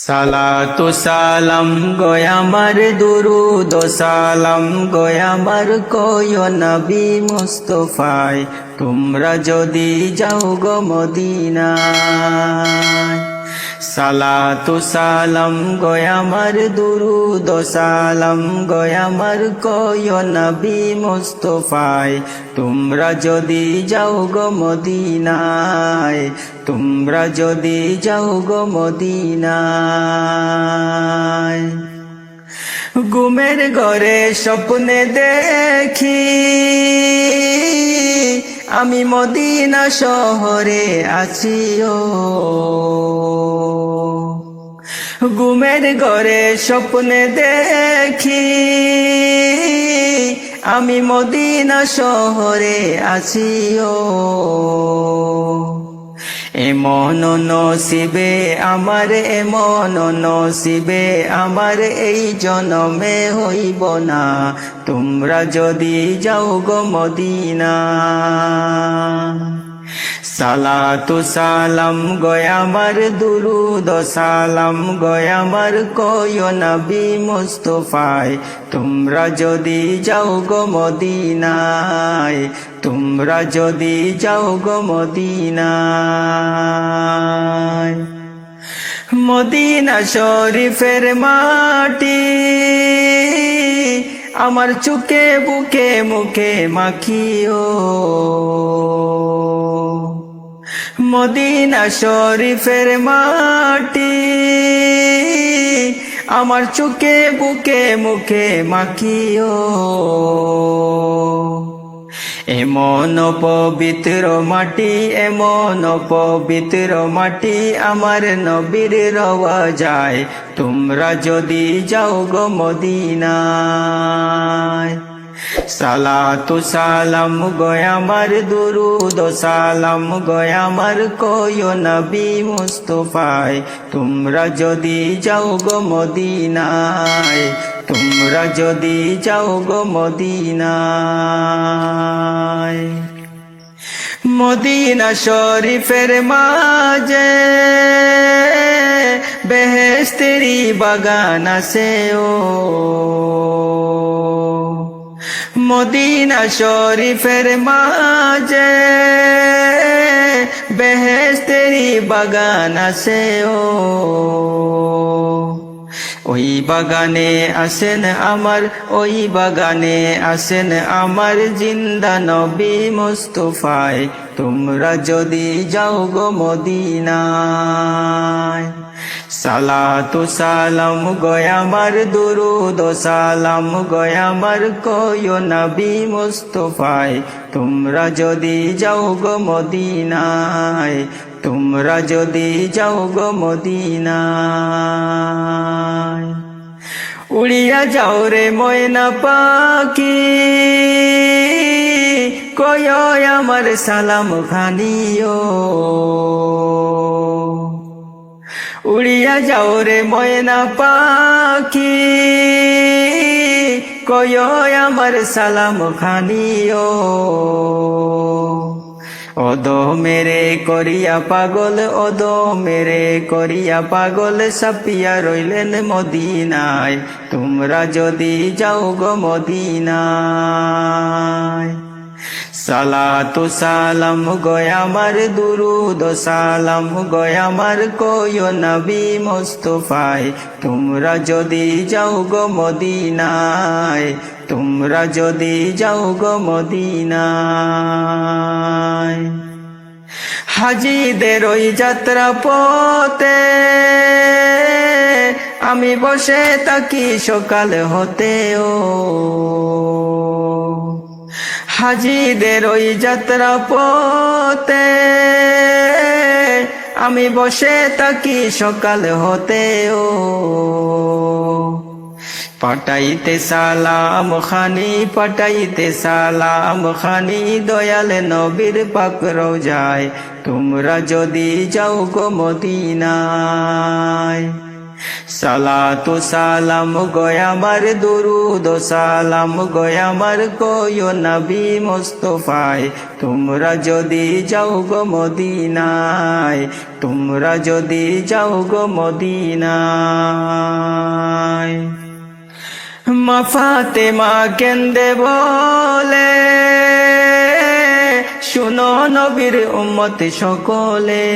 সালাতু সালাম গয় আমার দুরুদ ও সালাম গয় আমার কয় নবী মুস্তাফায় তোমরা যদি যাও গো মদিনায়। সালাতু সালাম গয় আমার দুরুদ ও সালাম গয় আমার কয় নবী মুস্তাফায় তোমরা যদি যাও গো মদিনায়, তোমরা যদি যাও গো মদিনায়। ঘুমের ঘরে স্বপ্নে দেখি আমি মদিনা শহরে আছি ও, ঘুমের ঘরে স্বপ্নে দেখি আমি মদিনা শহরে আছি ও। এমন নসিবে আমার, এমন নসিবে আমার এই জনমে হইব না তোমরা যদি যাও গো মদিনা। সালাতু সালাম গয় আমার দুরুদ ও সালাম গয় আমার কয় নবী মুস্তাফায় তোমরা যদি যাও গো মদিনায়, তোমরা যদি যাও গো মদিনায়। মদিনা শরীফের মাটি আমার চুকে বুকে মুখে মাখিও, মদিনা শরীফের মাটি আমার চুকে বুকে মুখে মাখিও। এমন পবিত্র মাটি, এমন পবিত্র মাটি আমার নবীর রওয়া যায় তোমরা যদি যাও গো মদিনায়। সালাতু সালাম গয় আমার দুরুদ ও সালাম গয় আমার কয় নবী মুস্তাফায় তোমরা যদি যাও গো মদিনায়, তোমরা যদি যাও গো মদিনায়। মদিনা শরীফের মাঝে বেহেশতেরি বাগান আছে ও, মদিনা শরীফের মাঝে বেহেশতেরি বাগান আছে ও। ওই বাগানে আসেন আমার, ওই বাগানে আসেন আমার জিন্দা নবী মুস্তাফায় তোমরা যদি যাও গো মদিনায়। সালাতু সালাম গয় আমার দুরুদ ও সালাম গয় আমার কয় নবী মুস্তাফায় তোমরা যদি যাও গো মদিনায়, তোমরা যদি যাও গো মদিনায়। উড়িয়া যাও রে ময়না পাখি কয় আমার সালাম খানিও, উড়িয়া যাও রে ময়না পাখি কয় আমার সালাম খানিও। ওদো মেরে করিয়া পাগল, ওদো মেরে করিয়া পাগল সাপিয়া রইলেন মদিনায় তোমরা যদি যাও গো মদিনায়। সালাতু সালাম গয় আমার দুরুদ ও সালাম গয় আমার কয় নবী মুস্তাফায় তোমরা যদি যাও গো মদিনায়, তোমরা যদি যাও গো মদিনায়। হাজিদের ওই যাত্রা পথে আমি বসে থাকি সকাল হতে ও, হাজিদের ওই যাত্রা পথে আমি বসে থাকি সকাল হতে ও। পাঠাইতে সালাম খানি, পাঠাইতে সালাম খানি দয়াল নবীর পাক রওজায় তোমরা যদি যাও গো মদিনায়। সালাতু সালাম গয় আমার দুরুদ ও সালাম গয় আমার কয়ো নবী মুস্তাফায় তোমরা যদি যাও গো মদিনায় তোমরা যদি যাও গো মদিনায় মা ফাতেমা কেন্দে বলে শুনো নবীর উম্মত সকলে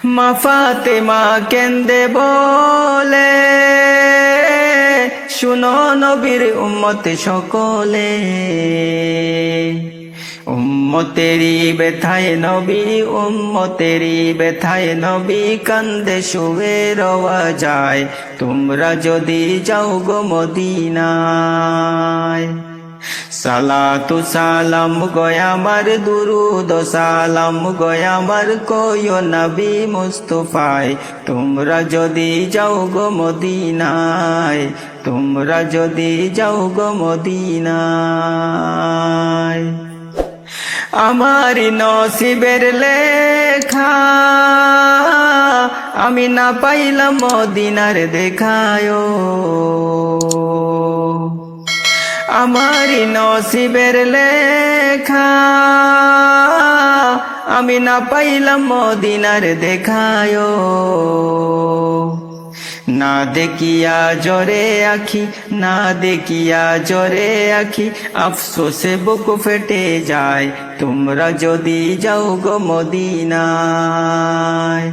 মা ফাতেমা কেন্দে বলে শুনো নবীর উম্মত সকলে উম্মতেরি ব্যথায় নবী উম্মতেরি ব্যথায় নবী কান্দে শুয়ে রওয়া যায় তোমরা যদি যাও গো মদিনায় সালাতু সালাম গয় আমার দুরুদ ও সালাম গয় আমার কয়ো নবী মুস্তাফায় তোমরা যদি যাও গো মদিনায় তোমরা যদি যাও গো মদিনায় আমারি নসিবের লেখা আমি না পাইলাম মদিনার দেখায় আমারি নসিবের লেখা আমি না পাইলাম মদিনার দেখায় না দেখিয়া জরে আখি না দেখিয়া জরে আখি আফসোসে বুক ফেটে যায় তোমরা যদি যাও গো মদিনায়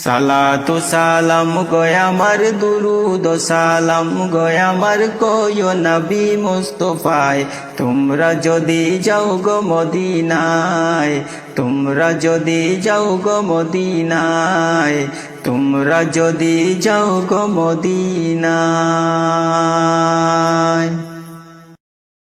সালাতু সালাম গয় আমার দুরুদ ও সালাম গয় আমার কয়ো নবী মুস্তাফায় তোমরা যদি যাও গো মদিনায় তোমরা যদি যাও গো মদিনায় তোমরা যদি যাও গো মদিনায়।